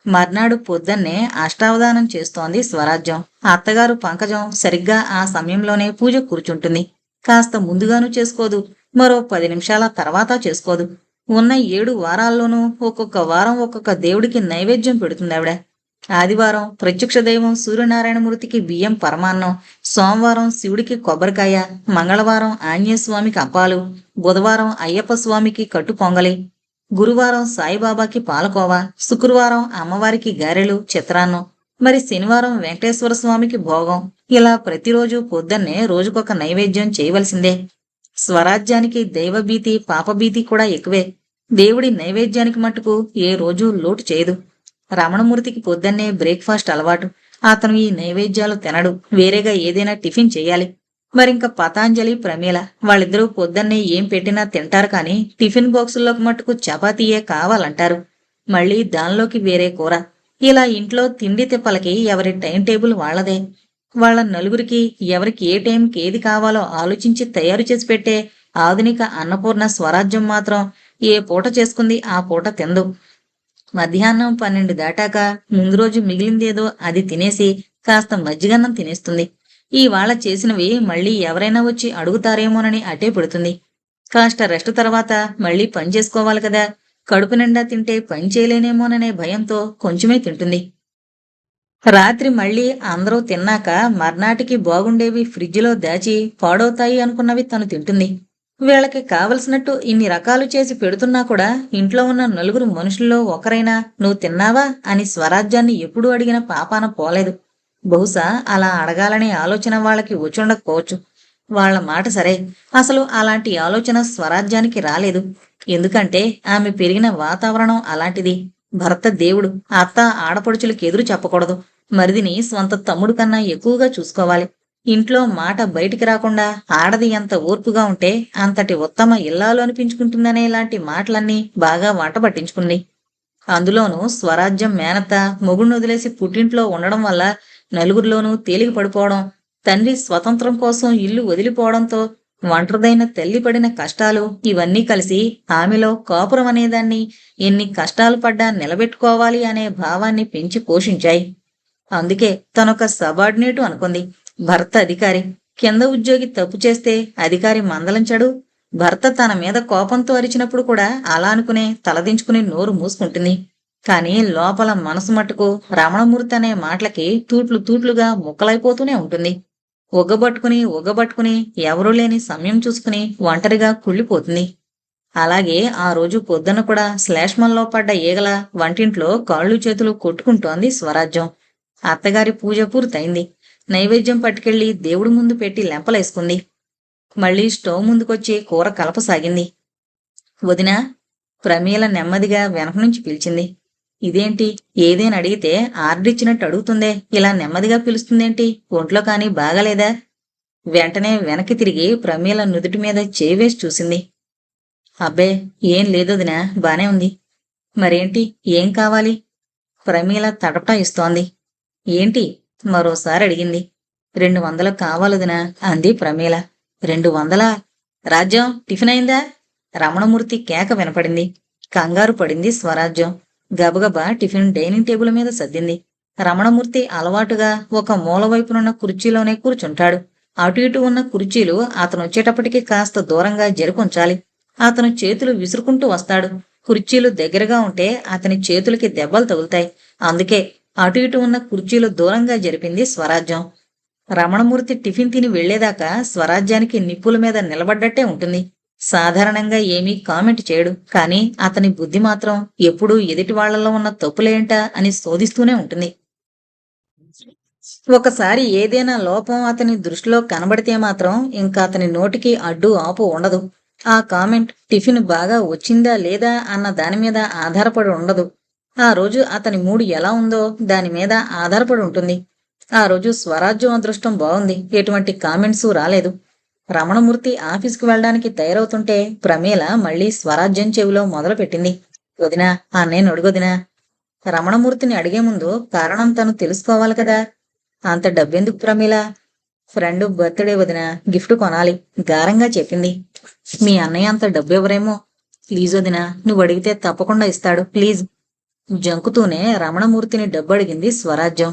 మర్నాడు పొద్దున్నే అష్టావధానం చేస్తోంది స్వరాజ్యం. అత్తగారు పంకజం సరిగ్గా ఆ సమయంలోనే పూజ కూర్చుంటుంది. కాస్త ముందుగాను చేసుకోదు, మరో 10 నిమిషాల తర్వాత చేసుకోదు. ఉన్న 7 వారాల్లోనూ ఒక్కొక్క వారం ఒక్కొక్క దేవుడికి నైవేద్యం పెడుతుందావిడ. ఆదివారం ప్రత్యక్ష దైవం సూర్యనారాయణమూర్తికి బియ్యం పరమాన్నం, సోమవారం శివుడికి కొబ్బరికాయ, మంగళవారం ఆంజనేయస్వామికి అప్పాలు, బుధవారం అయ్యప్ప స్వామికి కట్టు పొంగలి, గురువారం సాయిబాబాకి పాలకోవా, శుక్రవారం అమ్మవారికి గారెలు చిత్రాన్నం, మరి శనివారం వెంకటేశ్వర స్వామికి భోగం. ఇలా ప్రతిరోజు పొద్దున్నే రోజుకొక నైవేద్యం చేయవలసిందే. స్వరాజ్యానికి దైవభీతి పాపభీతి కూడా ఎక్కువే. దేవుడి నైవేద్యానికి మట్టుకు ఏ రోజు లోటు చేయదు. రమణమూర్తికి పొద్దున్నే బ్రేక్ఫాస్ట్ అలవాటు. అతను ఈ నైవేద్యాలు తినడు, వేరేగా ఏదైనా టిఫిన్ చెయ్యాలి. మరింక పతాంజలి ప్రమీల వాళ్ళిద్దరూ పొద్దున్నే ఏం పెట్టినా తింటారు, కానీ టిఫిన్ బాక్సుల్లోకి మట్టుకు చపాతీయే కావాలంటారు. మళ్ళీ దానిలోకి వేరే కూర. ఇలా ఇంట్లో తిండి తిప్పలకి ఎవరి టైం టేబుల్ వాళ్లదే. వాళ్ళ నలుగురికి ఎవరికి ఏ టైంకి ఏది కావాలో ఆలోచించి తయారు చేసి పెట్టే ఆధునిక అన్నపూర్ణ స్వరాజ్యం మాత్రం ఏ పూట చేసుకుంది ఆ పూట తిందు. మధ్యాహ్నం 12 దాటాక ముందు రోజు మిగిలిందేదో అది తినేసి కాస్త మజ్జిగన్నం తినేస్తుంది. ఇవాళ చేసినవి మళ్ళీ ఎవరైనా వచ్చి అడుగుతారేమోనని అటే పెడుతుంది. కాస్త రెస్ట్ తర్వాత మళ్ళీ పని చేసుకోవాలి కదా, కడుపు నిండా తింటే పని చేయలేనేమోననే భయంతో కొంచెమే తింటుంది. రాత్రి మళ్ళీ అందరూ తిన్నాక మర్నాటికి బాగుండేవి ఫ్రిడ్జిలో దాచి పాడవుతాయి అనుకున్నవి తను తింటుంది. వీళ్ళకి కావలసినట్టు ఇన్ని రకాలు చేసి పెడుతున్నా కూడా ఇంట్లో ఉన్న నలుగురు మనుషుల్లో ఒకరైనా నువ్వు తిన్నావా అని స్వరాజ్యాన్ని ఎప్పుడూ అడిగిన పాపాన పోలేదు. బహుశా అలా అడగాలనే ఆలోచన వాళ్ళకి వచ్చుండకపోవచ్చు. వాళ్ళ మాట సరే, అసలు అలాంటి ఆలోచన స్వరాజ్యానికి రాలేదు. ఎందుకంటే ఆమె పెరిగిన వాతావరణం అలాంటిది. భర్త దేవుడు, అత్త ఆడపడుచులకి ఎదురు చెప్పకూడదు, మరిదిని స్వంత తమ్ముడు కన్నా ఎక్కువగా చూసుకోవాలి. ఇంట్లో మాట బయటికి రాకుండా ఆడది ఎంత ఓర్పుగా ఉంటే అంతటి ఉత్తమ ఇల్లాలు అనిపించుకుంటుందనే ఇలాంటి మాటలన్నీ బాగా వంట పట్టించుకుంది. అందులోనూ స్వరాజ్యం మేనత్త మొగుడిని వదిలేసి పుట్టింట్లో ఉండడం వల్ల నలుగురిలోనూ తేలిక పడిపోవడం, తండ్రి స్వతంత్రం కోసం ఇల్లు వదిలిపోవడంతో ఒంటరిదైన తల్లి పడిన కష్టాలు ఇవన్నీ కలిసి ఆమెలో కాపురం అనేదాన్ని ఎన్ని కష్టాలు పడ్డా నిలబెట్టుకోవాలి అనే భావాన్ని పెంచి పోషించాయి. అందుకే తనొక సబార్డినేటు అనుకుంది. భర్త అధికారి, కింద ఉద్యోగి తప్పు చేస్తే అధికారి మందలించడు. భర్త తన మీద కోపంతో అరిచినప్పుడు కూడా అలా అనుకునే తలదించుకుని నోరు మూసుకుంటుంది. కాని లోపల మనసు మట్టుకు రమణమూర్తి అనే మాటలకి తూట్లు తూట్లుగా ముక్కలైపోతూనే ఉంటుంది. ఒగ్గబట్టుకుని ఎవరూ లేని సమయం చూసుకుని ఒంటరిగా కుళ్ళిపోతుంది. అలాగే ఆ రోజు పొద్దున కూడా శ్లేష్మంలో పడ్డ ఈగల వంటింట్లో కాళ్ళు చేతులు కొట్టుకుంటోంది స్వరాజ్యం. అత్తగారి పూజ పూర్తయింది. నైవేద్యం పట్టుకెళ్లి దేవుడి ముందు పెట్టి లెంపలేసుకుంది. మళ్ళీ స్టవ్ ముందుకొచ్చి కూర కలపసాగింది. వదినా, ప్రమీల నెమ్మదిగా వెనక నుంచి పిలిచింది. ఇదేంటి, ఏదేని అడిగితే ఆర్డర్ ఇచ్చినట్టు అడుగుతుందే, ఇలా నెమ్మదిగా పిలుస్తుందేంటి, ఒంట్లో కానీ బాగాలేదా? వెంటనే వెనక్కి తిరిగి ప్రమీల నుదుటి మీద చేవేసి చూసింది. అబ్బే, ఏం లేదొదినా, బానే ఉంది. మరేంటి, ఏం కావాలి? ప్రమీల తటపటా ఇస్తోంది. ఏంటి, మరోసారి అడిగింది. 200 కావాలొదినా అంది ప్రమీల. 200? రాజ్యం, టిఫిన్ అయిందా? రమణమూర్తి కేక వినపడింది. కంగారు పడింది స్వరాజ్యం. గబగబా టిఫిన్ డైనింగ్ టేబుల్ మీద సర్దింది. రమణమూర్తి అలవాటుగా ఒక మూలవైపునున్న కుర్చీలోనే కూర్చుంటాడు. అటు ఇటు ఉన్న కుర్చీలు అతనొచ్చేటప్పటికి కాస్త దూరంగా జరుపుంచాలి. అతను చేతులు విసురుకుంటూ వస్తాడు. కుర్చీలు దగ్గరగా ఉంటే అతని చేతులకి దెబ్బలు తగులుతాయి. అందుకే అటు ఇటు ఉన్న కుర్చీలు దూరంగా జరిపింది స్వరాజ్యం. రమణమూర్తి టిఫిన్ తిని వెళ్లేదాకా స్వరాజ్యానికి నిప్పుల మీద నిలబడ్డట్టే ఉంటుంది. సాధారణంగా ఏమీ కామెంట్ చేయడు, కానీ అతని బుద్ధి మాత్రం ఎప్పుడూ ఎదుటి వాళ్లలో ఉన్న తప్పులేంటా అని శోధిస్తూనే ఉంటుంది. ఒకసారి ఏదైనా లోపం అతని దృష్టిలో కనబడితే మాత్రం ఇంకా అతని నోటికి అడ్డు ఆపు ఉండదు. ఆ కామెంట్ టిఫిన్ బాగా వచ్చిందా లేదా అన్న దాని మీద ఆధారపడి ఉండదు. ఆ రోజు అతని మూడు ఎలా ఉందో దాని మీద ఆధారపడి ఉంటుంది. ఆ రోజు స్వరాజ్యం అదృష్టం బాగుంది, ఎటువంటి కామెంట్స్ రాలేదు. రమణమూర్తి ఆఫీస్కి వెళ్ళడానికి తయారవుతుంటే ప్రమీల మళ్లీ స్వరాజ్యం చెవిలో మొదలుపెట్టింది. వదినా, అన్నయ్యను అడుగొదినా. రమణమూర్తిని అడిగే ముందు కారణం తను తెలుసుకోవాలి కదా. అంత డబ్బెందుకు ప్రమీల? ఫ్రెండ్ బర్త్డే వదినా, గిఫ్ట్ కొనాలి, గారంగా చెప్పింది. మీ అన్నయ్య అంత డబ్బెవరేమో. ప్లీజ్ వదినా, నువ్వు అడిగితే తప్పకుండా ఇస్తాడు, ప్లీజ్. జంకుతూనే రమణమూర్తిని డబ్బడిగింది స్వరాజ్యం.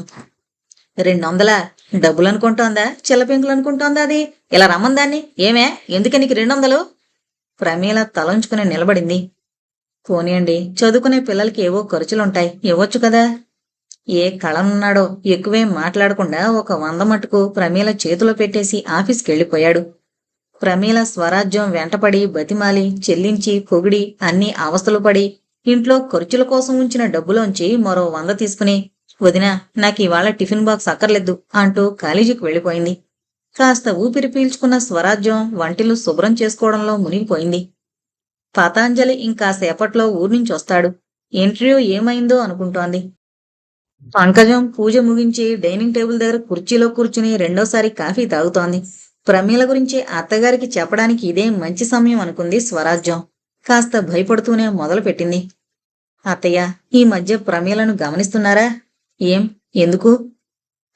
200? డబ్బులనుకుంటోందా, చిల్లపెంకులనుకుంటోందా అది? ఇలా రమ్మందాన్ని. ఏమే, ఎందుకే నీకు 200? ప్రమీల తలంచుకుని నిలబడింది. పోనీయండి, చదువుకునే పిల్లలకి ఏవో ఖర్చులుంటాయి, ఇవ్వచ్చు కదా. ఏ కళనున్నాడో ఎక్కువేం మాట్లాడకుండా ఒక 100 మటుకు ప్రమీల చేతిలో పెట్టేసి ఆఫీస్కెళ్ళిపోయాడు. ప్రమీల స్వరాజ్యం వెంటపడి బతిమాలి చెల్లించి పొగిడి అన్ని అవస్థలు పడి ఇంట్లో ఖర్చుల కోసం ఉంచిన డబ్బులోంచి మరో 100 తీసుకుని, వదినా, నాకివాళ టిఫిన్ బాక్స్ అక్కర్లేదు అంటూ కాలేజీకి వెళ్ళిపోయింది. కాస్త ఊపిరి పీల్చుకున్న స్వరాజ్యం వంటిల్లు శుభ్రం చేసుకోవడంలో మునిగిపోయింది. పతాంజలి ఇంకాసేపట్లో ఊర్నించొస్తాడు. ఇంటర్వ్యూ ఏమైందో అనుకుంటోంది. పంకజం పూజ ముగించి డైనింగ్ టేబుల్ దగ్గర కుర్చీలో కూర్చుని రెండోసారి కాఫీ తాగుతోంది. ప్రమీల గురించి అత్తగారికి చెప్పడానికి ఇదే మంచి సమయం అనుకుంది స్వరాజ్యం. కాస్త భయపడుతూనే మొదలుపెట్టింది. అత్తయ్య, ఈ మధ్య ప్రమీలను గమనిస్తున్నారా? ఏం? ఎందుకు?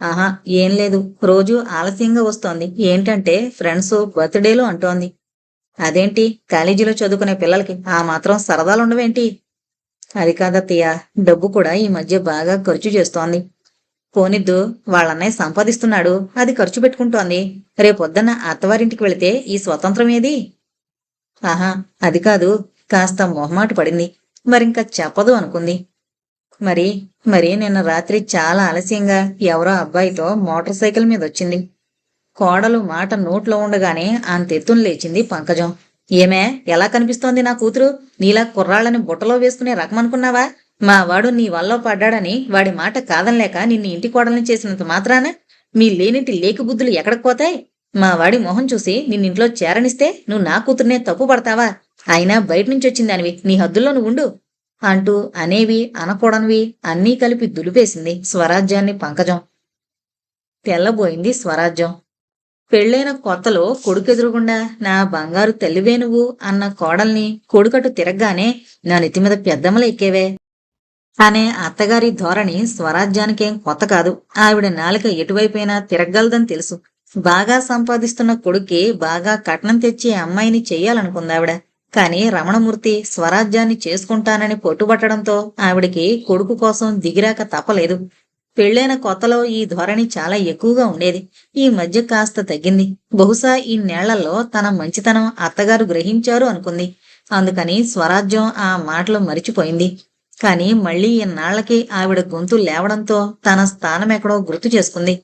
ఆహా, ఏం లేదు. రోజూ ఆలస్యంగా వస్తోంది. ఏంటంటే ఫ్రెండ్స్ బర్త్డేలు అంటోంది. అదేంటి, కాలేజీలో చదువుకునే పిల్లలకి ఆ మాత్రం సరదాలుండవేంటి? అది కాదత్తయ్య, డబ్బు కూడా ఈ మధ్య బాగా ఖర్చు చేస్తోంది. పోనిద్దు, వాళ్ళన్నయ్య సంపాదిస్తున్నాడు, అది ఖర్చు పెట్టుకుంటోంది. రేపొద్దన్న అత్తవారింటికి వెళితే ఈ స్వతంత్రం ఏది? ఆహా, అది కాదు. కాస్త మొహమాట పడింది. మరింక చెప్పదు అనుకుంది. మరి మరి నిన్న రాత్రి చాలా ఆలస్యంగా ఎవరో అబ్బాయితో మోటార్ సైకిల్ మీదొచ్చింది. కోడలు మాట నోట్లో ఉండగానే అంతెత్తున లేచింది పంకజం. ఏమే, ఎలా కనిపిస్తోంది నా కూతురు? నీలా కుర్రాళ్ళని బుట్టలో వేసుకునే రకమనుకున్నావా? మా వాడు నీ వల్లో పడ్డాడని వాడి మాట కాదనలేక నిన్ను ఇంటి కోడల్ని చేసినంత మాత్రాన మీ లేనింటి లేకి బుద్ధులు ఎక్కడికి పోతాయి? మా వాడి మొహం చూసి నిన్నింట్లో చేరనిస్తే నువ్వు నా కూతుర్నే తప్పు పడతావా? అయినా బయటనుంచి వచ్చిందానివి, నీ హద్దుల్లో నువ్వుండు అంటూ అనేవి అనకూడనివి అన్నీ కలిపి దులిపేసింది స్వరాజ్యాన్ని పంకజం. తెల్లబోయింది స్వరాజ్యం. పెళ్ళైన కొత్తలో కొడుకెదురుగుండా నా బంగారు తల్లివే నువ్వు అన్న కోడల్ని కొడుకటు తిరగగానే నా నెత్తిమీద పెద్దమ్మలు ఎక్కేవే అనే అత్తగారి ధోరణి స్వరాజ్యానికేం కొత్త కాదు. ఆవిడ నాలుక ఎటువైపైనా తిరగలదని తెలుసు. బాగా సంపాదిస్తున్న కొడుక్కి బాగా కట్నం తెచ్చే అమ్మాయిని చెయ్యాలనుకుందావిడ. కాని రమణమూర్తి స్వరాజ్యాన్ని చేసుకుంటానని పట్టుబట్టడంతో ఆవిడికి కొడుకు కోసం దిగిరాక తప్పలేదు. పెళ్ళైన కొత్తలో ఈ ధోరణి చాలా ఎక్కువగా ఉండేది. ఈ మధ్య కాస్త తగ్గింది. బహుశా ఈ నేళ్లలో తన మంచితనం అత్తగారు గ్రహించారు అనుకుంది. అందుకని స్వరాజ్యం ఆ మాటలు మరిచిపోయింది. కాని మళ్లీ ఇన్నాళ్లకి ఆవిడ గొంతు లేవడంతో తన స్థానమెక్కడో గుర్తు చేసుకుంది.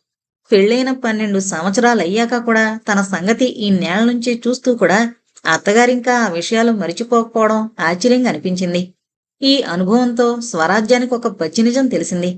పెళ్ళైన 12 సంవత్సరాలయ్యాక కూడా తన సంగతి ఈ నేల నుంచి చూస్తూ కూడా అత్తగారింకా ఆ విషయాలు మరిచిపోకపోవడం ఆశ్చర్యంగా అనిపించింది. ఈ అనుభవంతో స్వరాజ్యానికి ఒక పచ్చి నిజం తెలిసింది.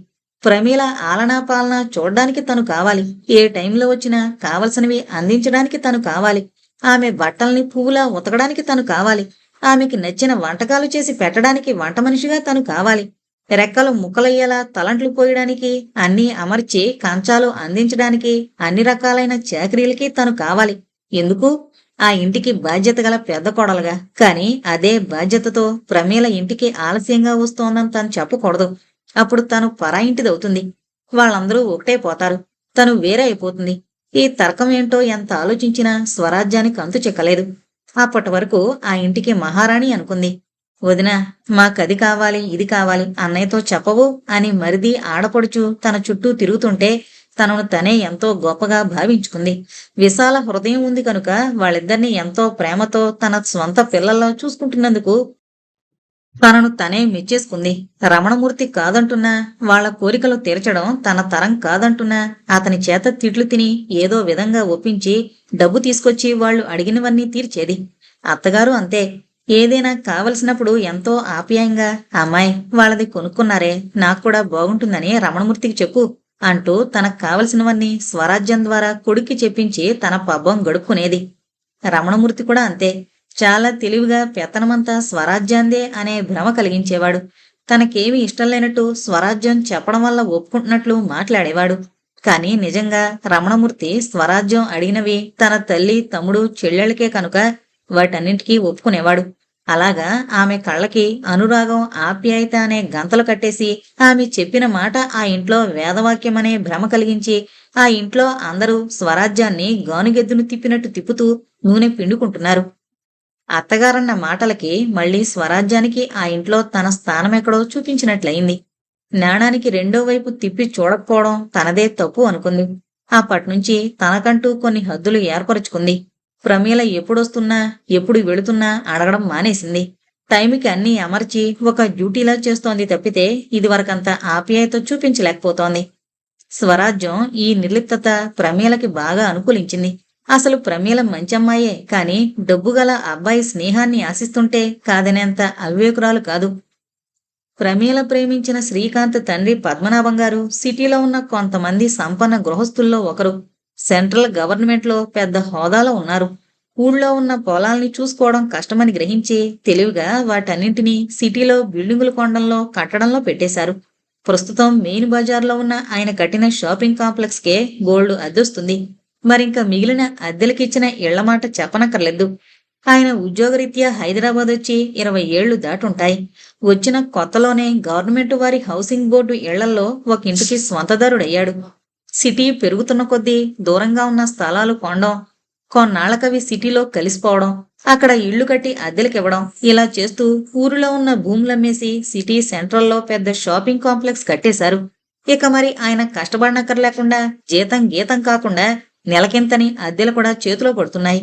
ప్రమీల ఆలనా పాలనా చూడ్డానికి తను కావాలి. ఏ టైంలో వచ్చినా కావలసినవి అందించడానికి తను కావాలి. ఆమె బట్టల్ని పువ్వులా ఉతకడానికి తను కావాలి. ఆమెకి నచ్చిన వంటకాలు చేసి పెట్టడానికి వంట మనిషిగా తను కావాలి. రెక్కలు ముక్కలయ్యేలా తలంట్లు పోయడానికి, అన్నీ అమర్చి కంచాలు అందించడానికి, అన్ని రకాలైన చాకరీలకి తను కావాలి. ఎందుకు? ఆ ఇంటికి బాధ్యత గల పెద్ద కోడలుగా. కాని అదే బాధ్యతతో ప్రమీల ఇంటికి ఆలస్యంగా వస్తోందని తను చెప్పకూడదు. అప్పుడు తను పరాయింటిదవుతుంది. వాళ్ళందరూ ఒకటే పోతారు. తను వేరే అయిపోతుంది. ఈ తర్కం ఏంటో ఎంత ఆలోచించినా స్వరాజ్యానికి అంతు చిక్కలేదు. అప్పటి వరకు ఆ ఇంటికి మహారాణి అనుకుంది. వదినా, మాకది కావాలి, ఇది కావాలి అన్నయ్యతో చెప్పవు అని మరిది ఆడపడుచు తన చుట్టూ తిరుగుతుంటే తనను తనే ఎంతో గొప్పగా భావించుకుంది. విశాల హృదయం ఉంది కనుక వాళ్ళిద్దరినీ ఎంతో ప్రేమతో తన స్వంత పిల్లల్లో చూసుకుంటున్నందుకు తనను తనే మెచ్చేసుకుంది. రమణమూర్తి కాదంటున్నా, వాళ్ల కోరికలు తీర్చడం తన తరం కాదంటున్నా అతని చేత తిట్లు తిని ఏదో విధంగా ఒప్పించి డబ్బు తీసుకొచ్చి వాళ్లు అడిగినవన్నీ తీర్చేది. అత్తగారు అంతే. ఏదైనా కావలసినప్పుడు ఎంతో ఆప్యాయంగా, అమ్మాయి వాళ్ళది కొనుక్కున్నారే, నాకు కూడా బాగుంటుందని రమణమూర్తికి చెప్పు అంటూ తనకు కావలసినవన్నీ స్వరాజ్యం ద్వారా కొడుక్కి చెప్పించి తన పబ్బం గడుపుకునేది. రమణమూర్తి కూడా అంతే. చాలా తెలివిగా పెత్తనమంతా స్వరాజ్యాందే అనే భ్రమ కలిగించేవాడు. తనకేమీ ఇష్టం లేనట్టు స్వరాజ్యం చెప్పడం వల్ల ఒప్పుకుంటున్నట్లు మాట్లాడేవాడు. కాని నిజంగా రమణమూర్తి స్వరాజ్యం అడిగినవి తన తల్లి, తమ్ముడు, చెల్లెళ్ళకే కనుక వాటన్నింటికీ ఒప్పుకునేవాడు. అలాగా ఆమె కళ్ళకి అనురాగం, ఆప్యాయత అనే గంతలు కట్టేసి ఆమె చెప్పిన మాట ఆ ఇంట్లో వేదవాక్యమనే భ్రమ కలిగించి ఆ ఇంట్లో అందరూ స్వరాజ్యాన్ని గానుగెద్దును తిప్పినట్టు తిప్పుతూ నూనె పిండుకుంటున్నారు. అత్తగారన్న మాటలకి మళ్ళీ స్వరాజ్యానికి ఆ ఇంట్లో తన స్థానమెక్కడో చూపించినట్లయింది. నాణానికి రెండో వైపు తిప్పి చూడకపోవడం తనదే తప్పు అనుకుంది. అప్పట్నుంచి తనకంటూ కొన్ని హద్దులు ఏర్పరచుకుంది. ప్రమీల ఎప్పుడొస్తున్నా, ఎప్పుడు వెళుతున్నా అడగడం మానేసింది. టైంకి అన్నీ అమర్చి ఒక డ్యూటీలా చేస్తోంది తప్పితే ఇదివరకంత ఆప్యాయత చూపించలేకపోతోంది. స్వరాజ్యం ఈ నిర్లిప్తత ప్రమీలకి బాగా అనుకూలించింది. అసలు ప్రమీల మంచమ్మాయే కాని డబ్బుగల అబ్బాయి స్నేహాన్ని ఆశిస్తుంటే కాదనేంత అవివేకురాలు కాదు. ప్రమీల ప్రేమించిన శ్రీకాంత్ తండ్రి పద్మనాభం గారు సిటీలో ఉన్న కొంతమంది సంపన్న గృహస్థుల్లో ఒకరు. సెంట్రల్ గవర్నమెంట్లో పెద్ద హోదాలో ఉన్నారు. ఊళ్ళో ఉన్న పొలాల్ని చూసుకోవడం కష్టమని గ్రహించి తెలివిగా వాటన్నింటినీ సిటీలో బిల్డింగులు కొనడంలో కట్టడంలో పెట్టేశారు. ప్రస్తుతం మెయిన్ బజార్లో ఉన్న ఆయన కట్టిన షాపింగ్ కాంప్లెక్స్కే గోల్డ్ అద్దొస్తుంది. మరింక మిగిలిన అద్దెలకిచ్చిన ఇళ్లమాట చెప్పనక్కర్లేదు. ఆయన ఉద్యోగరీత్యా హైదరాబాద్ వచ్చి 20 ఏళ్లు దాటుంటాయి. వచ్చిన కొత్తలోనే గవర్నమెంట్ వారి హౌసింగ్ బోర్డు ఇళ్లల్లో ఒక ఇంటికి స్వంతదారుడయ్యాడు. సిటీ పెరుగుతున్న కొద్దీ దూరంగా ఉన్న స్థలాలు కొనడం, కొన్నాళ్లకవి సిటీలో కలిసిపోవడం, అక్కడ ఇళ్లు కట్టి అద్దెలకివ్వడం, ఇలా చేస్తూ ఊరిలో ఉన్న భూములమ్మేసి సిటీ సెంట్రల్లో పెద్ద షాపింగ్ కాంప్లెక్స్ కట్టేశారు. ఇక మరి ఆయన కష్టపడనక్కర్లేకుండా జీతం గీతం కాకుండా నెలకింతని అద్దెలు కూడా చేతిలో పడుతున్నాయి.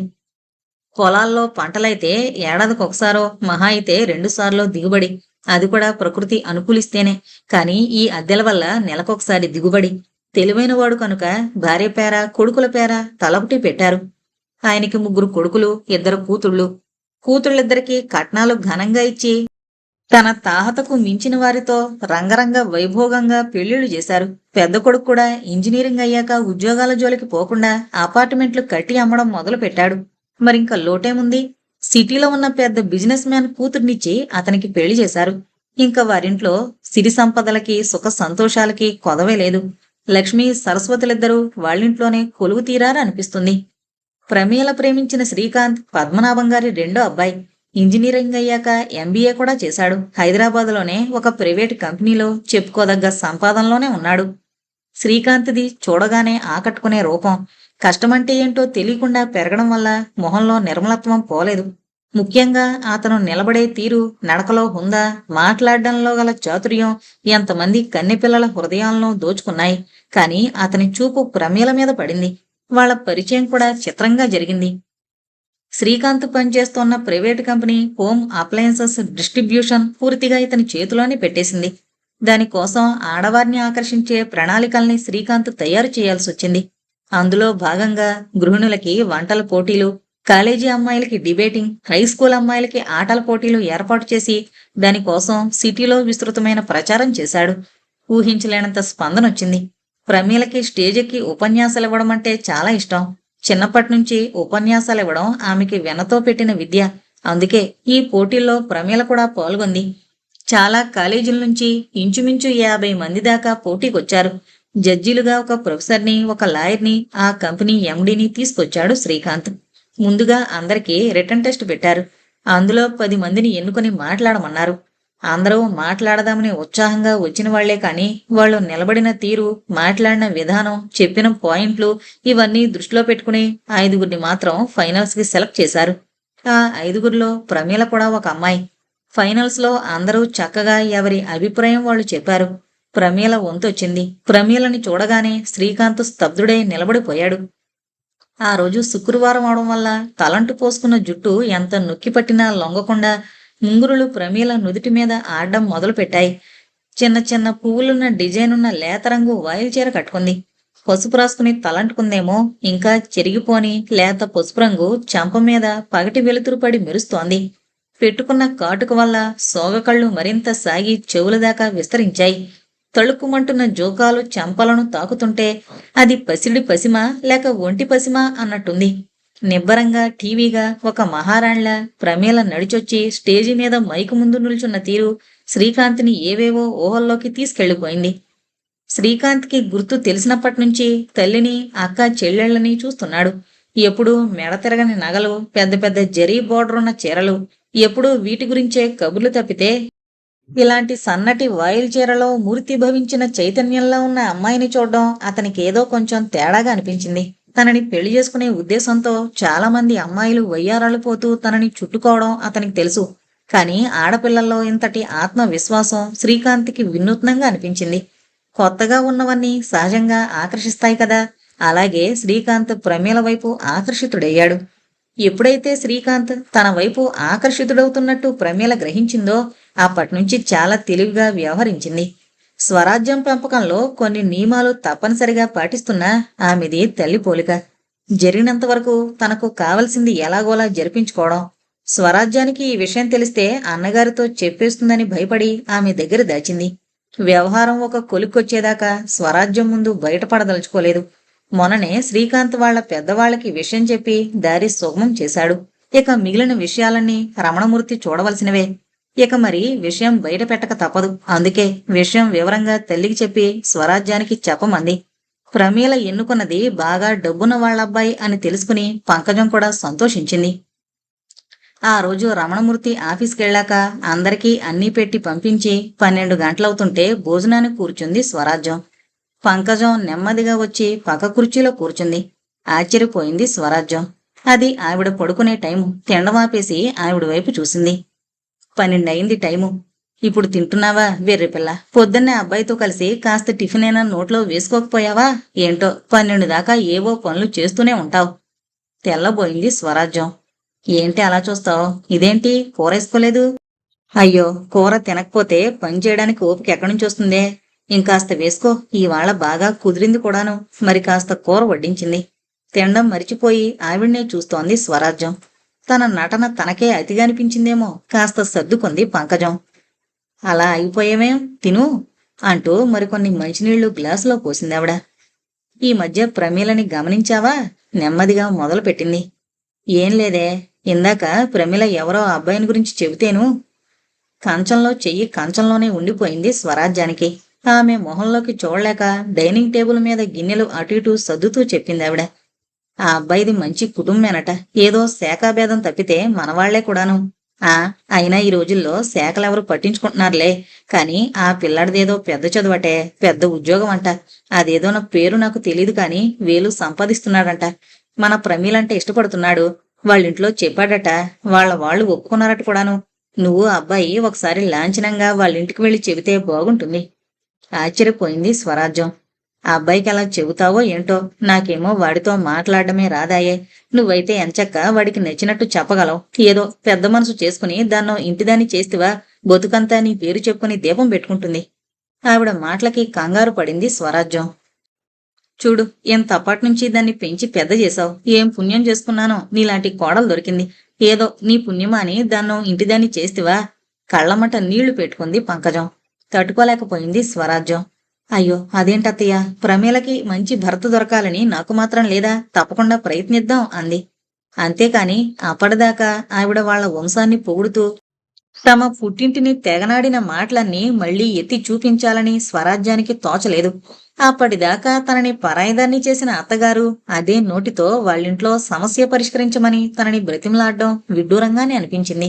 పొలాల్లో పంటలైతే ఏడాదికొకసారో మహా అయితే 2 సార్లో దిగుబడి. అది కూడా ప్రకృతి అనుకూలిస్తేనే. కాని ఈ అద్దెల వల్ల నెలకొకసారి దిగుబడి. తెలివైనవాడు కనుక భార్య పేర కొడుకుల పేర తలొకటి పెట్టారు. ఆయనకి 3 కొడుకులు, 2 కూతుళ్ళు. కూతుళ్ళిద్దరికీ కట్నాలు ఘనంగా ఇచ్చి తన తాహతకు మించిన వారితో రంగరంగ వైభోగంగా పెళ్లిళ్లు చేశారు. పెద్ద కొడుకు కూడా ఇంజనీరింగ్ అయ్యాక ఉద్యోగాల జోలికి పోకుండా అపార్ట్మెంట్లు కట్టి అమ్మడం మొదలు పెట్టాడు. మరింక లోటేముంది? సిటీలో ఉన్న పెద్ద బిజినెస్ మ్యాన్ కూతుర్నిచ్చి అతనికి పెళ్లి చేశారు. ఇంకా వారింట్లో సిరి సంపదలకి సుఖ సంతోషాలకి కొదవే లేదు. లక్ష్మి సరస్వతులిద్దరూ వాళ్ళింట్లోనే కొలువు తీరారా అనిపిస్తుంది. ప్రమీల ప్రేమించిన శ్రీకాంత్ పద్మనాభం గారి రెండో అబ్బాయి. ఇంజనీరింగ్ అయ్యాక MBA కూడా చేశాడు. హైదరాబాద్లోనే ఒక ప్రైవేటు కంపెనీలో చెప్పుకోదగ్గ సంపాదనలోనే ఉన్నాడు. శ్రీకాంత్ది చూడగానే ఆకట్టుకునే రూపం. కష్టమంటే ఏంటో తెలియకుండా పెరగడం వల్ల మొహంలో నిర్మలత్వం పోలేదు. ముఖ్యంగా అతను నిలబడే తీరు, నడకలో హుందా, మాట్లాడడంలో గల చాతుర్యం ఎంతమంది కన్నెపిల్లల హృదయాలను దోచుకున్నాయి. కాని అతని చూపు ప్రమీల మీద పడింది. వాళ్ల పరిచయం కూడా చిత్రంగా జరిగింది. శ్రీకాంత్ పనిచేస్తోన్న private company home appliances distribution పూర్తిగా ఇతని చేతిలోనే పెట్టేసింది. దానికోసం ఆడవారిని ఆకర్షించే ప్రణాళికల్ని శ్రీకాంత్ తయారు చేయాల్సొచ్చింది. అందులో భాగంగా గృహిణులకి వంటల పోటీలు, కాలేజీ అమ్మాయిలకి డిబేటింగ్, హైస్కూల్ అమ్మాయిలకి ఆటల పోటీలు ఏర్పాటు చేసి దానికోసం సిటీలో విస్తృతమైన ప్రచారం చేశాడు. ఊహించలేనంత స్పందనొచ్చింది. ప్రమీలకి స్టేజెక్కి ఉపన్యాసాలివ్వడం అంటే చాలా ఇష్టం. చిన్నప్పటినుంచి ఉపన్యాసాలివ్వడం ఆమెకి వెనతో పెట్టిన విద్య. అందుకే ఈ పోటీల్లో ప్రమీల కూడా పాల్గొంది. చాలా కాలేజీల నుంచి ఇంచుమించు 50 మంది దాకా పోటీకొచ్చారు. జడ్జీలుగా ఒక ప్రొఫెసర్ని, ఒక లాయర్ని, ఆ కంపెనీ MDని తీసుకొచ్చాడు శ్రీకాంత్. ముందుగా అందరికీ రిటన్ టెస్ట్ పెట్టారు. అందులో 10 మందిని ఎన్నుకొని మాట్లాడమన్నారు. అందరూ మాట్లాడదామని ఉత్సాహంగా వచ్చిన వాళ్లే కాని వాళ్ళు నిలబడిన తీరు, మాట్లాడిన విధానం, చెప్పిన పాయింట్లు ఇవన్నీ దృష్టిలో పెట్టుకుని 5గురిని మాత్రం ఫైనల్స్ కి సెలెక్ట్ చేశారు. ఆ 5గురిలో ప్రమీల కూడా ఒక అమ్మాయి. ఫైనల్స్ లో అందరూ చక్కగా ఎవరి అభిప్రాయం వాళ్ళు చెప్పారు. ప్రమీల వంతొచ్చింది. ప్రమీలని చూడగానే శ్రీకాంత్ స్తబ్దుడై నిలబడిపోయాడు. ఆ రోజు శుక్రవారం అవడం వల్ల తలంటు పోసుకున్న జుట్టు ఎంత నొక్కిపట్టినా లొంగకుండా ముంగురులు ప్రమీల నుదుటి మీద ఆడడం మొదలుపెట్టాయి. చిన్న చిన్న పువ్వులున్న డిజైనున్న లేతరంగు వాయిల్చీర కట్టుకుంది. పసుపు రాసుకుని తలంటుకుందేమో, ఇంకా చెరిగిపోని లేత పసుపు రంగు చెంప మీద పగటి వెలుతురుపడి మెరుస్తోంది. పెట్టుకున్న కాటుక వల్ల సోగకళ్ళు మరింత సాగి చెవుల దాకా విస్తరించాయి. తళుక్కుమంటున్న జోకాలు చెంపలను తాకుతుంటే అది పసిడి పసిమా లేక ఒంటి పసిమా అన్నట్టుంది. నిబ్బరంగా టీవీగా ఒక మహారాణిలా ప్రమీల నడిచొచ్చి స్టేజి మీద మైకు ముందు నిల్చున్న తీరు శ్రీకాంత్ని ఏవేవో ఊహల్లోకి తీసుకెళ్లిపోయింది. శ్రీకాంత్కి గుర్తు తెలిసినప్పటినుంచి తల్లిని, అక్క చెల్లెళ్ళని చూస్తున్నాడు. ఎప్పుడూ మెడ తిరగని నగలు, పెద్ద పెద్ద జరీ బోర్డరున్న చీరలు, ఎప్పుడూ వీటి గురించే కబుర్లు తప్పితే ఇలాంటి సన్నటి వాయిల్ చీరలో మూర్తి భవించిన చైతన్యంలో ఉన్న అమ్మాయిని చూడడం అతనికేదో కొంచెం తేడాగా అనిపించింది. తనని పెళ్లి చేసుకునే ఉద్దేశంతో చాలా మంది అమ్మాయిలు వయ్యారాలు పోతూ తనని చుట్టుకోవడం అతనికి తెలుసు. కానీ ఆడపిల్లల్లో ఇంతటి ఆత్మవిశ్వాసం శ్రీకాంత్కి వినూత్నంగా అనిపించింది. కొత్తగా ఉన్నవన్నీ సహజంగా ఆకర్షిస్తాయి కదా. అలాగే శ్రీకాంత్ ప్రమీల వైపు ఆకర్షితుడయ్యాడు. ఎప్పుడైతే శ్రీకాంత్ తన వైపు ఆకర్షితుడవుతున్నట్టు ప్రమీల గ్రహించిందో అప్పట్నుంచి చాలా తెలివిగా వ్యవహరించింది. స్వరాజ్యం పెంపకంలో కొన్ని నియమాలు తప్పనిసరిగా పాటిస్తున్నా ఆమెది తల్లి పోలిక. జరిగినంతవరకు తనకు కావలసింది ఎలాగోలా జరిపించుకోవడం. స్వరాజ్యానికి ఈ విషయం తెలిస్తే అన్నగారితో చెప్పేస్తుందని భయపడి ఆమె దగ్గర దాచింది. వ్యవహారం ఒక కొలిక్కొచ్చేదాకా స్వరాజ్యం ముందు బయటపడదలుచుకోలేదు. మొన్ననే శ్రీకాంత్ వాళ్ల పెద్దవాళ్లకి విషయం చెప్పి దారి సుగమం చేశాడు. ఇక మిగిలిన విషయాలన్నీ రమణమూర్తి చూడవలసినవే. ఇక మరి విషయం బయట పెట్టక తప్పదు. అందుకే విషయం వివరంగా తల్లికి చెప్పి స్వరాజ్యానికి చెప్పమంది. ప్రమీల ఎన్నుకున్నది బాగా డబ్బున్న వాళ్లబ్బాయి అని తెలుసుకుని పంకజం కూడా సంతోషించింది. ఆ రోజు రమణమూర్తి ఆఫీస్కెళ్ళాక అందరికీ అన్నీ పెట్టి పంపించి 12 గంటలవుతుంటే భోజనానికి కూర్చుంది స్వరాజ్యం. పంకజం నెమ్మదిగా వచ్చి పక్క కుర్చీలో కూర్చుంది. ఆశ్చర్యపోయింది స్వరాజ్యం. అది ఆవిడ పడుకునే టైము. తిండమాపేసి ఆవిడ వైపు చూసింది. 12 అయింది టైము. ఇప్పుడు తింటున్నావా వెర్రిపిల్ల? పొద్దున్నే అబ్బాయితో కలిసి కాస్త టిఫిన్ అయినా నోట్లో వేసుకోకపోయావా? ఏంటో 12 దాకా ఏవో పనులు చేస్తూనే ఉంటావు. తెల్లబోయింది స్వరాజ్యం. ఏంటి అలా చూస్తావు? ఇదేంటి కూరేసుకోలేదు? అయ్యో, కూర తినకపోతే పని చేయడానికి ఓపిక ఎక్కడి నుంచి వస్తుందే? ఇంకాస్త వేసుకో. ఇవాళ బాగా కుదిరింది కూడాను. మరి కాస్త కూర వడ్డించింది. తినడం మరిచిపోయి ఆవిడ్నే చూస్తోంది స్వరాజ్యం. తన నటన తనకే అతిగా అనిపించిందేమో. కాస్త సర్దుకుంది పంకజం. అలా అయిపోయేమేం, తిను అంటూ మరికొన్ని మంచినీళ్లు గ్లాసులో పోసిందావిడ. ఈ మధ్య ప్రమీలని గమనించావా? నెమ్మదిగా మొదలుపెట్టింది. ఏం లేదే. ఇందాక ప్రమీల ఎవరో అబ్బాయిని గురించి చెబితేను. కంచంలో చెయ్యి కంచంలోనే ఉండిపోయింది స్వరాజ్యానికి. ఆమె మొహంలోకి చూడలేక డైనింగ్ టేబుల్ మీద గిన్నెలు అటు ఇటూ సర్దుతూ చెప్పిందావిడ. ఆ అబ్బాయిది మంచి కుటుంబమేనట. ఏదో శాఖాభేదం తప్పితే మనవాళ్లే కూడాను. అయినా ఈ రోజుల్లో శాఖలెవరు పట్టించుకుంటున్నారులే. కాని ఆ పిల్లాడిదేదో పెద్ద చదువటే, పెద్ద ఉద్యోగం అంట. అదేదో నా పేరు నాకు తెలీదు కాని వేలు సంపాదిస్తున్నాడంట. మన ప్రమీలంటే ఇష్టపడుతున్నాడు. వాళ్ళింట్లో చెప్పాడట. వాళ్ళు ఒప్పుకున్నారట కూడాను. నువ్వు అబ్బాయి ఒకసారి లాంఛనంగా వాళ్ళింటికి వెళ్ళి చెబితే బాగుంటుంది. ఆశ్చర్యపోయింది స్వరాజ్యం. ఆ అబ్బాయికి అలా చెబుతావో ఏంటో. నాకేమో వాడితో మాట్లాడమే రాదాయే. నువ్వైతే ఎంచక్క వాడికి నచ్చినట్టు చెప్పగలవు. ఏదో పెద్ద మనసు చేసుకుని దాన్నో ఇంటిదాన్ని చేస్తివా బతుకంతా నీ పేరు చెప్పుకుని దీపం పెట్టుకుంటుంది. ఆవిడ మాటలకి కంగారు పడింది స్వరాజ్యం. చూడు, ఎంతప్పటినుంచి దాన్ని పెంచి పెద్ద చేశావు. ఏం పుణ్యం చేసుకున్నానో నీలాంటి కోడలు దొరికింది. ఏదో నీ పుణ్యమా అని దాన్నో ఇంటిదాన్ని చేస్తివా? కళ్లమట నీళ్లు పెట్టుకుంది పంకజం. తట్టుకోలేకపోయింది స్వరాజ్యం. అయ్యో, అదేంటత్తయ్య, ప్రమీలకి మంచి భర్త దొరకాలని నాకు మాత్రం లేదా? తప్పకుండా ప్రయత్నిద్దాం అంది. అంతేకాని అప్పటిదాకా ఆవిడ వాళ్ల వంశాన్ని పొగుడుతూ తమ పుట్టింటిని తెగనాడిన మాటలన్నీ మళ్లీ ఎత్తి చూపించాలని స్వరాజ్యానికి తోచలేదు. అప్పటిదాకా తనని పరాయిదాన్ని చేసిన అత్తగారు అదే నోటితో వాళ్ళింట్లో సమస్య పరిష్కరించమని తనని బ్రతిమలాడ్డం విడ్డూరంగానే అనిపించింది.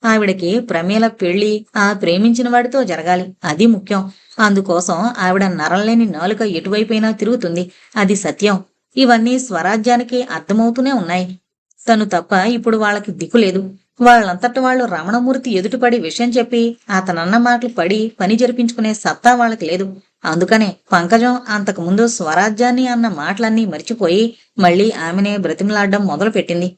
ఆవిడకి ప్రమీల పెళ్లి ఆ ప్రేమించిన వాడితో జరగాలి. అది ముఖ్యం. అందుకోసం ఆవిడ నరంలేని నాలుక ఎటువైపైనా తిరుగుతుంది. అది సత్యం. ఇవన్నీ స్వరాజ్యానికి అర్థమవుతూనే ఉన్నాయి. తను తప్ప ఇప్పుడు వాళ్ళకి దిక్కులేదు. వాళ్ళంతట వాళ్ళు రమణమూర్తి ఎదుటిపడి విషయం చెప్పి అతనన్న మాటలు పడి పని జరిపించుకునే సత్తా వాళ్ళకి లేదు. అందుకనే పంకజం అంతకుముందు స్వరాజ్యాన్ని అన్న మాటలన్నీ మరిచిపోయి మళ్లీ ఆమెనే బ్రతిమలాడ్డం మొదలుపెట్టింది.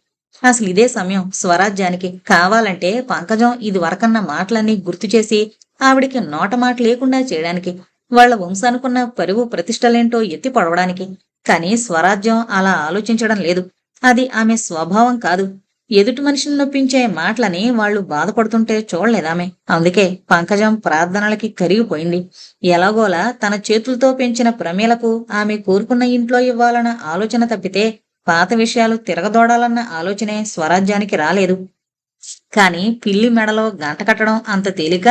అసలు ఇదే సమయం స్వరాజ్యానికి. కావాలంటే పంకజం ఇది వరకన్న మాటలన్నీ గుర్తుచేసి ఆవిడికి నోటమాట లేకుండా చేయడానికి, వాళ్ల వంశానుకున్న పరువు ప్రతిష్టలేంటో ఎత్తి పడవడానికి. కాని స్వరాజ్యం అలా ఆలోచించడం లేదు. అది ఆమె స్వభావం కాదు. ఎదుటి మనిషిని నొప్పించే మాటలని వాళ్లు బాధపడుతుంటే చూడలేదామె. అందుకే పంకజం ప్రార్థనలకి కరిగిపోయింది. ఎలాగోలా తన చేతులతో పెంచిన ప్రమీలకు ఆమె కోరుకున్న ఇంట్లో ఇవ్వాలన్న ఆలోచన తప్పితే పాత విషయాలు తిరగదోడాలన్న ఆలోచనే స్వరాజ్యానికి రాలేదు. కాని పిల్లి మెడలో గంట కట్టడం అంత తేలిక?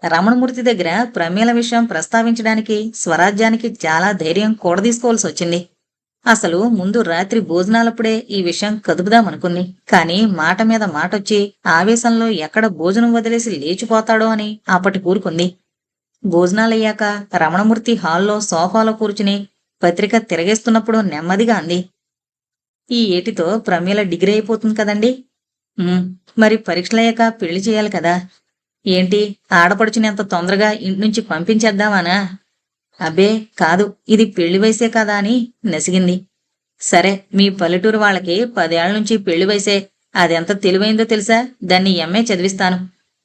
రమణమూర్తి దగ్గర ప్రమీల విషయం ప్రస్తావించడానికి స్వరాజ్యానికి చాలా ధైర్యం కూడదీసుకోవాల్సి వచ్చింది. అసలు ముందు రాత్రి భోజనాలప్పుడే ఈ విషయం కదుపుదామనుకుంది. కాని మాట మీద మాటొచ్చి ఆవేశంలో ఎక్కడ భోజనం వదిలేసి లేచిపోతాడో అని అప్పటి కూరుకుంది. భోజనాలయ్యాక రమణమూర్తి హాల్లో సోఫాలో కూర్చుని పత్రిక తిరగేస్తున్నప్పుడు నెమ్మదిగా అంది. ఈ ఏటితో ప్రమీల డిగ్రీ అయిపోతుంది కదండి. ఉమ్, మరి పరీక్షలయ్యాక పెళ్లి చేయాలి కదా. ఏంటి, ఆడపడుచుని ఎంత తొందరగా ఇంట్నుంచి పంపించేద్దామానా? అబ్బే కాదు, ఇది పెళ్లి వయసే కదా అని నసిగింది. సరే, మీ పల్లెటూరు వాళ్ళకి 10 ఏళ్ల నుంచి పెళ్లి వయసే. అదెంత తెలివైందో తెలుసా? దాన్ని ఎంఏ చదివిస్తాను.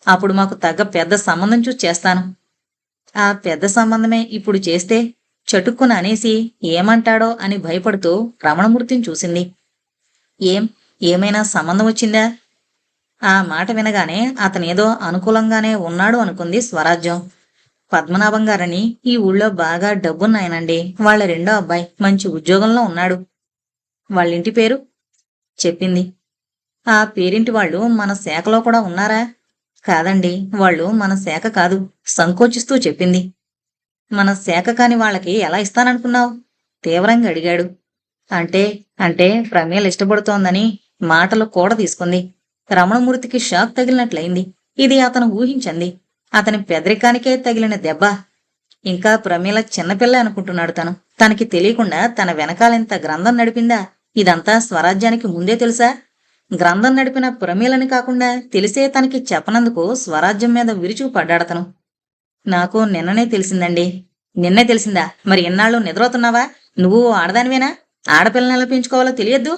అప్పుడు మాకు తగ్గ పెద్ద సంబంధం చూసి చేస్తాను. ఆ పెద్ద సంబంధమే ఇప్పుడు చేస్తే చటుక్కున అనేసి ఏమంటాడో అని భయపడుతూ రమణమూర్తిని చూసింది. ఏం, ఏమైనా సంబంధం వచ్చిందా? ఆ మాట వినగానే అతనేదో అనుకూలంగానే ఉన్నాడు అనుకుంది స్వరాజ్యం. పద్మనాభం గారని ఈ ఊళ్ళో బాగా డబ్బున్నాయనండి. వాళ్ళ రెండో అబ్బాయి మంచి ఉద్యోగంలో ఉన్నాడు. వాళ్ళింటి పేరు చెప్పింది. ఆ పేరింటి వాళ్ళు మన శాఖలో కూడా ఉన్నారా? కాదండి, వాళ్ళు మన శాఖ కాదు, సంకోచిస్తూ చెప్పింది. మన శాఖ కాని వాళ్ళకి ఎలా ఇస్తాననుకున్నావు? తీవ్రంగా అడిగాడు. అంటే అంటే ప్రమేల ఇష్టపడుతోందని మాటలు కూడ తీసుకుంది. రమణమూర్తికి షాక్ తగిలినట్లయింది. ఇది అతను ఊహించింది. అతని పెదరికానికే తగిలిన దెబ్బ. ఇంకా ప్రమీల చిన్నపిల్ల అనుకుంటున్నాడు తను. తనకి తెలియకుండా తన వెనకాలెంత గ్రంథం నడిపిందా? ఇదంతా స్వరాజ్యానికి ముందే తెలుసా? గ్రంథం నడిపిన ప్రమీలని కాకుండా తెలిసే తనకి చెప్పనందుకు స్వరాజ్యం మీద విరుచుకుపడ్డాడతను. నాకు నిన్ననే తెలిసిందండి. నిన్నే తెలిసిందా? మరి ఎన్నాళ్ళు నిద్రవుతున్నావా? నువ్వు ఆడదానివేనా? ఆడపిల్లని ఎలా పెంచుకోవాలో తెలియద్దు?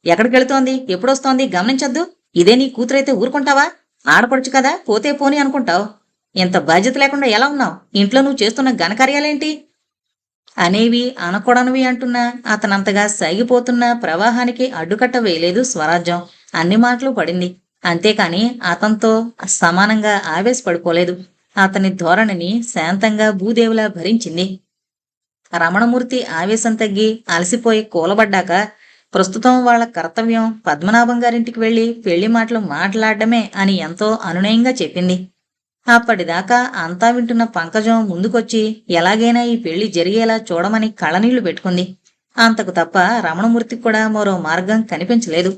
ఎక్కడికెళుతోంది, ఎప్పుడొస్తోంది గమనించొద్దు? ఇదే నీ కూతురైతే ఊరుకుంటావా? ఆడపడుచు కదా, పోతే పోని అనుకుంటావు. ఇంత బాధ్యత లేకుండా ఎలా ఉన్నావు? ఇంట్లో నువ్వు చేస్తున్న ఘనకార్యాలేంటి? అనేవి అనకూడనివి అంటున్నా అతనంతగా సాగిపోతున్న ప్రవాహానికి అడ్డుకట్ట వేయలేదు స్వరాజ్యం. అన్ని మాటలు పడింది. అంతేకాని అతనితో సమానంగా ఆవేశపడిపోలేదు. అతని ధోరణిని శాంతంగా భూదేవిలా భరించింది. రమణమూర్తి ఆవేశం తగ్గి అలసిపోయి కూలబడ్డాక ప్రస్తుతం వాళ్ళ కర్తవ్యం పద్మనాభం గారింటికి వెళ్లి పెళ్లి మాటలు మాట్లాడడమే అని ఎంతో అనునయంగా చెప్పింది. అప్పటిదాకా అంతా వింటున్న పంకజం ముందుకొచ్చి ఎలాగైనా ఈ పెళ్లి జరిగేలా చూడమని కళ్ళనీళ్లు పెట్టుకుంది. అంతకు తప్ప రమణమూర్తికి కూడా మరో మార్గం కనిపించలేదు.